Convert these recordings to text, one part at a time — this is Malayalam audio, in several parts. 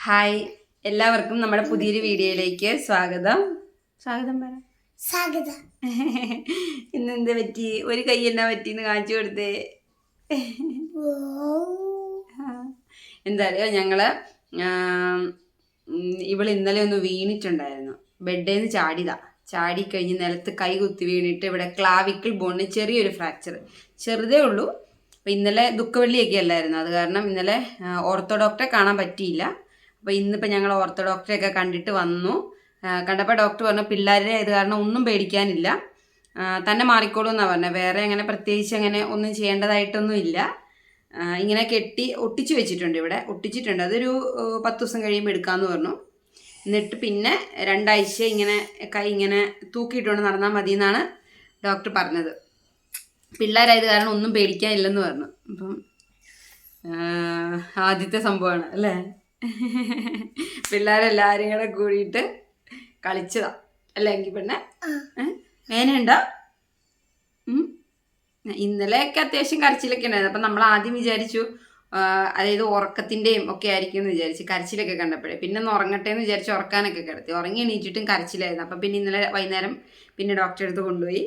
ഹായ്, എല്ലാവർക്കും നമ്മുടെ പുതിയൊരു വീഡിയോയിലേക്ക് സ്വാഗതം. സ്വാഗതം പറ. സ്വാഗതം. ഇന്നെന്ത് പറ്റി? ഒരു കൈ എന്നാ പറ്റിന്ന് കാണിച്ചു കൊടുത്തേ. എന്താ അറിയോ, ഞങ്ങള് ഇവൾ ഇന്നലെ ഒന്ന് വീണിട്ടുണ്ടായിരുന്നു. ബെഡിൽ നിന്ന് ചാടിക്കഴിഞ്ഞ് നിലത്ത് കൈ കുത്തി വീണിട്ട് ഇവിടെ ക്ലാവിക്കിൾ ബോണിന് ചെറിയൊരു ഫ്രാക്ചർ, ചെറുതേ ഉള്ളൂ. അപ്പം ഇന്നലെ ദുഃഖവെള്ളിയൊക്കെ അല്ലായിരുന്നു, അത് കാരണം ഇന്നലെ ഓർത്തോ ഡോക്ടറെ കാണാൻ പറ്റിയില്ല. അപ്പോൾ ഇന്നിപ്പോൾ ഞങ്ങൾ ഓർത്തോ ഡോക്ടറെയൊക്കെ കണ്ടിട്ട് വന്നു. കണ്ടപ്പോൾ ഡോക്ടർ പറഞ്ഞു പിള്ളേരെ ഇത് കാരണം ഒന്നും പേടിക്കാനില്ല, തന്നെ മാറിക്കോളൂ എന്നാണ് പറഞ്ഞത്. വേറെ അങ്ങനെ പ്രത്യേകിച്ച് അങ്ങനെ ഒന്നും ചെയ്യേണ്ടതായിട്ടൊന്നും ഇല്ല. ഇങ്ങനെ കെട്ടി ഒട്ടിച്ചു വെച്ചിട്ടുണ്ട്, ഇവിടെ ഒട്ടിച്ചിട്ടുണ്ട്. അതൊരു 10 ദിവസം കഴിയുമ്പോൾ എടുക്കാമെന്ന് പറഞ്ഞു. എന്നിട്ട് പിന്നെ 2 ആഴ്ച ഇങ്ങനെ കൈ ഇങ്ങനെ തൂക്കിയിട്ടുകൊണ്ട് നടന്നാൽ മതി എന്നാണ് ഡോക്ടർ പറഞ്ഞത്. പിള്ളേരായത് കാരണം ഒന്നും പേടിക്കാനില്ലെന്ന് പറഞ്ഞു. അപ്പം ആദ്യത്തെ സംഭവമാണ് അല്ലേ. പിള്ളേരെല്ലാവരും കൂടെ കൂടിയിട്ട് കളിച്ചതാ അല്ലേ എങ്കിൽ പിന്നെ വേനയുണ്ടോ? ഇന്നലെയൊക്കെ അത്യാവശ്യം കരച്ചിലൊക്കെ ഉണ്ടായിരുന്നു. അപ്പം നമ്മൾ ആദ്യം വിചാരിച്ചു അതായത് ഉറക്കത്തിൻ്റെയും ഒക്കെ ആയിരിക്കും എന്ന് വിചാരിച്ച്, കരച്ചിലൊക്കെ കണ്ടപ്പോഴേ. പിന്നെ ഒന്ന് ഉറങ്ങട്ടെ എന്ന് വിചാരിച്ച് ഉറക്കാനൊക്കെ കിടത്തി. ഉറങ്ങി എണീറ്റിട്ടും കരച്ചിലായിരുന്നു. അപ്പം പിന്നെ ഇന്നലെ വൈകുന്നേരം പിന്നെ ഡോക്ടറെ അടുത്ത് കൊണ്ടുപോയി.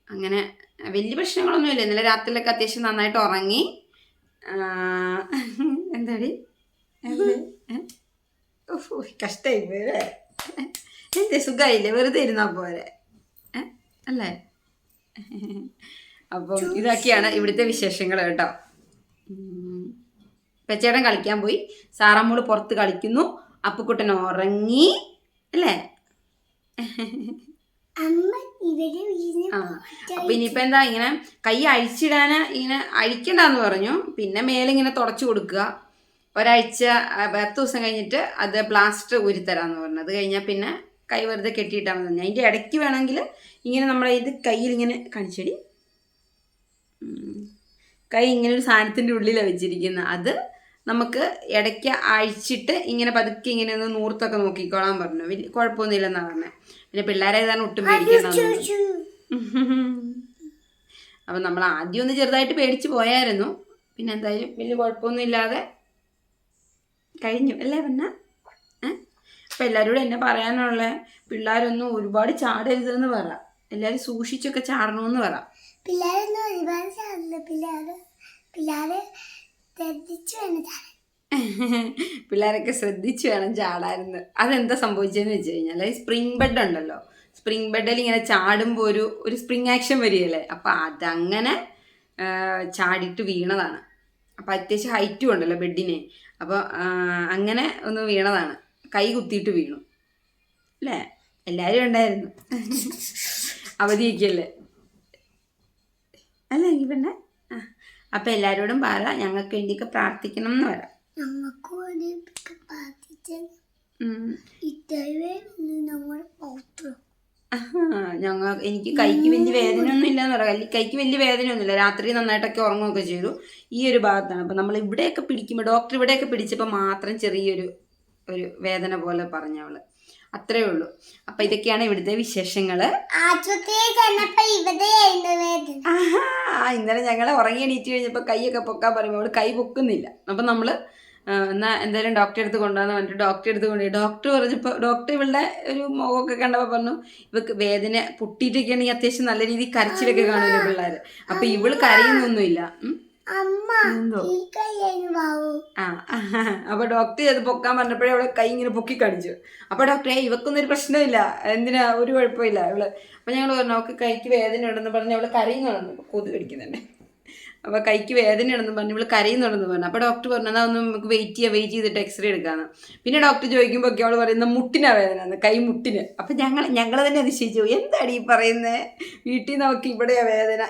അങ്ങനെ വലിയ പ്രശ്നങ്ങളൊന്നുമില്ല. ഇന്നലെ രാത്രിയിലൊക്കെ അത്യാവശ്യം നന്നായിട്ട് ഉറങ്ങി. എന്താടി കഷ്ടായി പോയല്ലേ. എന്തേ സുഖമായില്ലേ? വെറുതെ ഇരുന്നാൽ പോരെ അല്ലേ. അപ്പം ഇതൊക്കെയാണ് ഇവിടുത്തെ വിശേഷങ്ങൾ കേട്ടോ. പെച്ചേട്ടൻ കളിക്കാൻ പോയി, സാറമ്മോള് പുറത്ത് കളിക്കുന്നു, അപ്പുക്കുട്ടൻ ഉറങ്ങി അല്ലേ. അപ്പൊ ഇനിയിപ്പോ എന്താ, ഇങ്ങനെ കൈ അഴിച്ചിടാന് ഇങ്ങനെ അഴിക്കണ്ടെന്ന് പറഞ്ഞു. പിന്നെ മേലിങ്ങനെ തുടച്ചു കൊടുക്കുക. ഒരാഴ്ച 10 ദിവസം കഴിഞ്ഞിട്ട് അത് പ്ലാസ്റ്റർ ഊരിത്തരാന്ന് പറഞ്ഞു. അത് കഴിഞ്ഞാൽ പിന്നെ കൈ വെറുതെ കെട്ടിയിട്ടാൽ മതി. അതിൻ്റെ ഇടയ്ക്ക് വേണമെങ്കിൽ ഇങ്ങനെ നമ്മളെ ഇത് കയ്യിൽ ഇങ്ങനെ കാണിച്ചടി, കൈ ഇങ്ങനെ ഒരു സാധനത്തിൻ്റെ ഉള്ളിലാണ് വെച്ചിരിക്കുന്നത്. അത് നമുക്ക് ഇടയ്ക്ക് അഴിച്ചിട്ട് ഇങ്ങനെ പതുക്കെ ഇങ്ങനെ ഒന്ന് നൂർത്തൊക്കെ നോക്കിക്കോളാൻ പറഞ്ഞു. വലിയ കുഴപ്പമൊന്നുമില്ലെന്നാണ് പറഞ്ഞത്. പിന്നെ പിള്ളേരേതാണ് ഒട്ടും പേടിക്കണ്ടെന്ന്. അപ്പം നമ്മൾ ആദ്യം ഒന്ന് ചെറുതായിട്ട് പേടിച്ച് പോയായിരുന്നു. പിന്നെ എന്തായാലും വലിയ കുഴപ്പമൊന്നും ഇല്ലാതെ കഴിഞ്ഞു അല്ലേ പിന്നെ. അപ്പം എല്ലാവരോടും എന്നെ പറയാനുള്ള, പിള്ളേരൊന്നും ഒരുപാട് ചാടരുതെന്ന് പറ. എല്ലാവരും സൂക്ഷിച്ചൊക്കെ ചാടണമെന്ന് പറ. പിള്ളേരൊന്നും ഒരുപാട് ചാടില്ല, പിള്ളേരെ ശ്രദ്ധിച്ചു വേണം ചാടാൻ. പിള്ളേരൊക്കെ ശ്രദ്ധിച്ചു വേണം ചാടാനെന്ന്. അതെന്താ സംഭവിച്ചതെന്ന് വെച്ച് കഴിഞ്ഞാൽ, സ്പ്രിംഗ് ബെഡ് ഉണ്ടല്ലോ, സ്പ്രിംഗ് ബെഡിൽ ഇങ്ങനെ ചാടുമ്പോൾ ഒരു സ്പ്രിംഗ് ആക്ഷൻ വരികയല്ലേ. അപ്പം അതങ്ങനെ ചാടിയിട്ട് വീണതാണ്. അപ്പം അത്യാവശ്യം ഹൈറ്റും ഉണ്ടല്ലോ ബെഡിന്. അപ്പോൾ അങ്ങനെ ഒന്ന് വീണതാണ്, കൈ കുത്തിയിട്ട് വീണു അല്ലേ. എല്ലാവരും ഉണ്ടായിരുന്നു, അവധിയൊക്കെയല്ലേ അല്ലേ എങ്കിൽ പിന്നെ. അപ്പം എല്ലാവരോടും പറ ഞങ്ങൾക്ക് വേണ്ടിയൊക്കെ പ്രാർത്ഥിക്കണം എന്ന് പറ. എനിക്ക് കൈക്ക് വലിയ വേദനയൊന്നും ഇല്ലാന്ന് പറയാം. കൈക്ക് വലിയ വേദനയൊന്നുമില്ല. രാത്രി നന്നായിട്ടൊക്കെ ഉറങ്ങുകയൊക്കെ ചെയ്തു. ഈ ഒരു ഭാഗത്താണ്. അപ്പം നമ്മൾ ഇവിടെയൊക്കെ പിടിക്കുമ്പോൾ, ഡോക്ടർ ഇവിടെയൊക്കെ പിടിച്ചപ്പോൾ മാത്രം ചെറിയൊരു വേദന പോലെ പറഞ്ഞവള്, അത്രേ ഉള്ളൂ. അപ്പൊ ഇതൊക്കെയാണ് ഇവിടുത്തെ വിശേഷങ്ങള്. ഇന്നലെ ഞങ്ങളെ ഉറങ്ങി എണീറ്റ് കഴിഞ്ഞപ്പോൾ കൈയൊക്കെ പൊക്കാൻ പറയുമ്പോൾ അവള് കൈ പൊക്കുന്നില്ല. അപ്പം നമ്മള് എന്നാൽ എന്തായാലും ഡോക്ടറെ അടുത്ത് കൊണ്ടുവന്ന് പറഞ്ഞിട്ട് ഡോക്ടറെ അടുത്ത് കൊണ്ടുപോയി. ഡോക്ടർ പറഞ്ഞപ്പോൾ ഡോക്ടർ ഇവളുടെ ഒരു മുഖമൊക്കെ കണ്ടപ്പോൾ പറഞ്ഞു ഇവക്ക് വേദന പൊട്ടിയിട്ടൊക്കെ ആണെങ്കിൽ അത്യാവശ്യം നല്ല രീതിയിൽ കരച്ചിലൊക്കെ കാണുമല്ലോ പിള്ളേർ. അപ്പൊ ഇവള് കരയുന്നൊന്നുമില്ല. അപ്പൊ ഡോക്ടർ അത് പൊക്കാൻ പറഞ്ഞപ്പോഴേ അവളെ കൈ ഇങ്ങനെ പൊക്കി കാണിച്ചു. അപ്പൊ ഡോക്ടറെ ഇവക്കൊന്നൊരു പ്രശ്നമില്ല, എന്തിനാ, ഒരു കുഴപ്പമില്ല അവള്. അപ്പൊ ഞങ്ങൾ പറഞ്ഞു അവൾക്ക് കൈക്ക് വേദന ഉണ്ടെന്ന് പറഞ്ഞ് അവള് കരയുന്നുണ്ടെന്ന്. കൊതു കടിക്കുന്നുണ്ട്. അപ്പോൾ കൈക്ക് വേദന ഉണ്ടെന്ന് പറഞ്ഞു, ഇവള് കരയുന്നുണ്ടെന്ന് പറഞ്ഞു. അപ്പോൾ ഡോക്ടർ പറഞ്ഞു എന്നാൽ ഒന്ന് നമുക്ക് വെയിറ്റ് ചെയ്തിട്ട് എക്സ്റേ എടുക്കാമെന്ന്. പിന്നെ ഡോക്ടർ ചോദിക്കുമ്പോൾ ഒക്കെ അവൾ പറയുന്നത് മുട്ടിനാ വേദന, കൈ മുട്ടിന്. അപ്പം ഞങ്ങൾ തന്നെ അതിശയിച്ചു, എന്താണ് ഈ പറയുന്നത്, വീട്ടിൽ നമുക്ക് ഇവിടെ വേദന,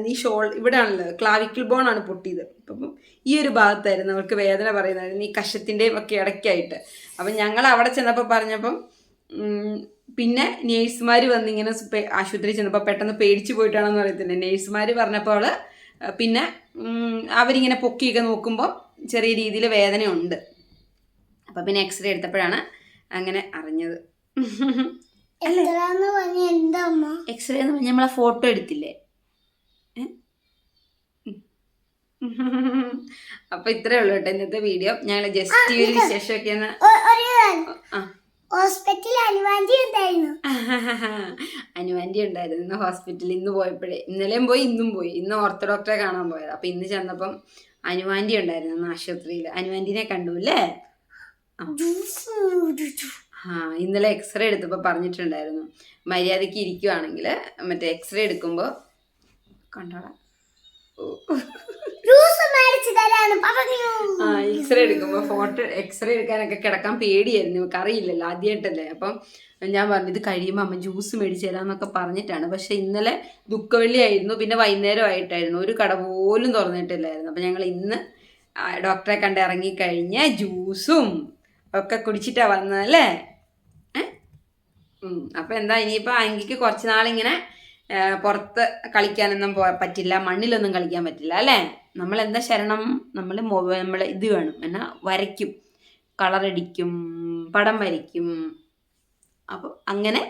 നീ ഇവിടെ ആണല്ലോ, ക്ലാവിക്കിൾ ബോൺ ആണ് പൊട്ടിയത്. അപ്പം ഈ ഒരു ഭാഗത്തായിരുന്നു അവൾക്ക് വേദന പറയുന്നത്, ഈ കഷത്തിൻ്റെയും ഒക്കെ ഇടയ്ക്കായിട്ട്. അപ്പം ഞങ്ങൾ അവിടെ ചെന്നപ്പോൾ പറഞ്ഞപ്പം പിന്നെ നേഴ്സുമാർ വന്നിങ്ങനെ ആശുപത്രിയിൽ ചെന്നപ്പോൾ പെട്ടെന്ന് പേടിച്ചു പോയിട്ടാണെന്ന് പറയത്തില്ല. നേഴ്സുമാർ പറഞ്ഞപ്പോൾ അവൾ പിന്നെ അവരിങ്ങനെ പൊക്കിയൊക്കെ നോക്കുമ്പോൾ ചെറിയ രീതിയിൽ വേദനയുണ്ട്. അപ്പം പിന്നെ എക്സ്റേ എടുത്തപ്പോഴാണ് അങ്ങനെ അറിഞ്ഞത്. എക്സ്റേ എന്ന് പറഞ്ഞാൽ നമ്മളെ ഫോട്ടോ എടുത്തില്ലേ, അപ്പൊ ഇത്രേ ഉള്ളൂ കേട്ടോ ഇന്നത്തെ വീഡിയോ. ഞങ്ങൾ ജസ്റ്റ് ഈ ഒരു വിശേഷമൊക്കെ ഒന്ന് ഹോസ്പിറ്റലിൽ അനുവാന്റി ഉണ്ടായിരുന്നു. അനുവാന്റി ഉണ്ടായിരുന്നു ഇന്ന് ഹോസ്പിറ്റലിൽ. ഇന്ന് പോയപ്പോഴേ, ഇന്നലെയും പോയി ഇന്നും പോയി. ഇന്ന് ഓർത്തോ ഡോക്ടറെ കാണാൻ പോയത്. അപ്പൊ ഇന്ന് ചെന്നപ്പം അനുവാന്റി ഉണ്ടായിരുന്നു ഇന്ന് ആശുപത്രിയിൽ. അനുവാന്റിനെ കണ്ടു അല്ലേ? ഇന്നലെ എക്സ്റേ എടുത്തപ്പോൾ പറഞ്ഞിട്ടുണ്ടായിരുന്നു മര്യാദയ്ക്ക് ഇരിക്കുവാണെങ്കിൽ മറ്റേ എക്സ്റേ എടുക്കുമ്പോൾ കണ്ടോളാം. എക്സ്റേ എടുക്കുമ്പോൾ എക്സ്റേ എടുക്കാനൊക്കെ കിടക്കാൻ പേടിയായിരുന്നു. നമുക്ക് അറിയില്ലല്ലോ, ആദ്യമായിട്ടല്ലേ. അപ്പം ഞാൻ പറഞ്ഞു ഇത് കഴിയുമ്പോൾ അമ്മ ജ്യൂസ് മേടിച്ച് തരാമെന്നൊക്കെ പറഞ്ഞിട്ടാണ്. പക്ഷെ ഇന്നലെ ദുഃഖവെള്ളി ആയിരുന്നു, പിന്നെ വൈകുന്നേരം ആയിട്ടായിരുന്നു, ഒരു കട പോലും തുറന്നിട്ടില്ലായിരുന്നു. അപ്പം ഞങ്ങൾ ഇന്ന് ഡോക്ടറെ കണ്ട് ഇറങ്ങിക്കഴിഞ്ഞ് ജ്യൂസും ഒക്കെ കുടിച്ചിട്ടാണ് വന്നതല്ലേ. അപ്പം എന്താ ഇനിയിപ്പോൾ അങ്കിക്ക് കുറച്ച് നാളിങ്ങനെ പുറത്ത് കളിക്കാനൊന്നും പറ്റില്ല, മണ്ണിലൊന്നും കളിക്കാൻ പറ്റില്ല അല്ലേ. നമ്മളെന്താ ശരണം, നമ്മൾ ഇത് വേണം എന്നാ വരയ്ക്കും, കളറടിക്കും, പടം വരയ്ക്കും. അപ്പോൾ അങ്ങനെ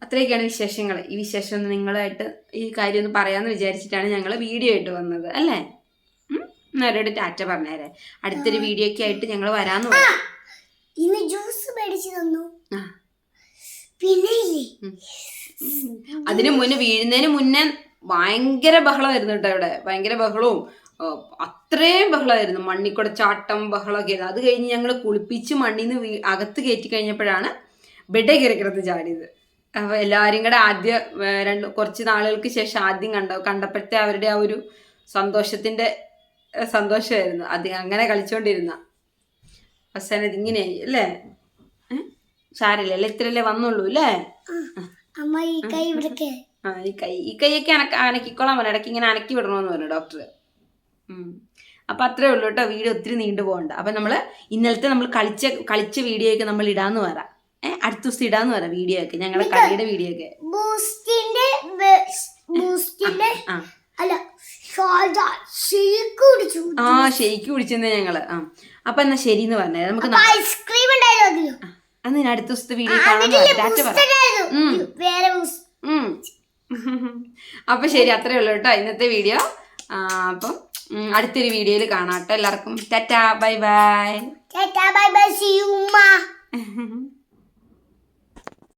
അത്രയൊക്കെയാണ് വിശേഷങ്ങൾ. ഈ വിശേഷം നിങ്ങളായിട്ട് ഈ കാര്യം ഒന്ന് പറയാമെന്ന് വിചാരിച്ചിട്ടാണ് ഞങ്ങൾ വീഡിയോ ആയിട്ട് വന്നത് അല്ലേ. നേരോട് ടാറ്റ പറഞ്ഞേരെ. അടുത്തൊരു വീഡിയോ ഒക്കെ ആയിട്ട് ഞങ്ങൾ വരാമെന്ന് പറഞ്ഞു. ഇന്ന് ജ്യൂസ് മേടിച്ചു തന്നു. പിന്നെ അതിന് മുന്നേ വീഴുന്നതിന് മുന്നേ ഭയങ്കര ബഹളമായിരുന്നു കേട്ടോ ഇവിടെ. ഭയങ്കര ബഹളവും അത്രയും ബഹളമായിരുന്നു. മണ്ണിക്കൂടെ ചാട്ടം ബഹളമൊക്കെ ആയിരുന്നു. അത് കഴിഞ്ഞ് ഞങ്ങൾ കുളിപ്പിച്ച് മണ്ണിൽ നിന്ന് അകത്ത് കയറ്റി കഴിഞ്ഞപ്പോഴാണ് ബെഡേ കയറി കിടന്ന് ചാടിയത്. അപ്പോൾ എല്ലാവരും കൂടെ ആദ്യം കുറച്ച് നാളുകൾക്ക് ശേഷം ആദ്യം കണ്ടപ്പോഴത്തെ അവരുടെ ആ ഒരു സന്തോഷമായിരുന്നു. അങ്ങനെ കളിച്ചോണ്ടിരുന്ന അവസാനം ഇതിങ്ങനെയായി അല്ലേ. സാരല്ലേ, ഇത്രയല്ലേ വന്നുള്ളൂ അല്ലേ. ഈ കൈയൊക്കെ അനക്കിക്കോളാൻ പറഞ്ഞു. ഇടയ്ക്ക് ഇങ്ങനെ അനക്കി വിടണമെന്ന് പറഞ്ഞു ഡോക്ടർ. അപ്പം അത്രേ ഉള്ളൂ കേട്ടോ. വീഡിയോ ഒത്തിരി നീണ്ടു പോകണ്ട. അപ്പം നമ്മൾ ഇന്നലത്തെ നമ്മൾ കളിച്ച വീഡിയോ ഒക്കെ നമ്മൾ ഇടാന്ന് പറയാം. അടുത്ത ദിവസം ഇടാന്ന് പറയാം വീഡിയോ ഒക്കെ, ഞങ്ങളുടെ കളിയുടെ വീഡിയോ ഒക്കെ. ഷെയ്ക്ക് കുടിച്ചെന്നേ ഞങ്ങള്. അപ്പൊ എന്നാ ശരി എന്ന് പറഞ്ഞേ. നമുക്ക് അന്ന് അടുത്ത ദിവസത്തെ വീഡിയോ അപ്പൊ ശരി, അത്രേ ഉള്ളൂ കേട്ടോ ഇന്നത്തെ വീഡിയോ. അപ്പം അടുത്തൊരു വീഡിയോയിൽ കാണാം കേട്ടോ. എല്ലാവർക്കും ടാറ്റാ ബൈ ബൈ.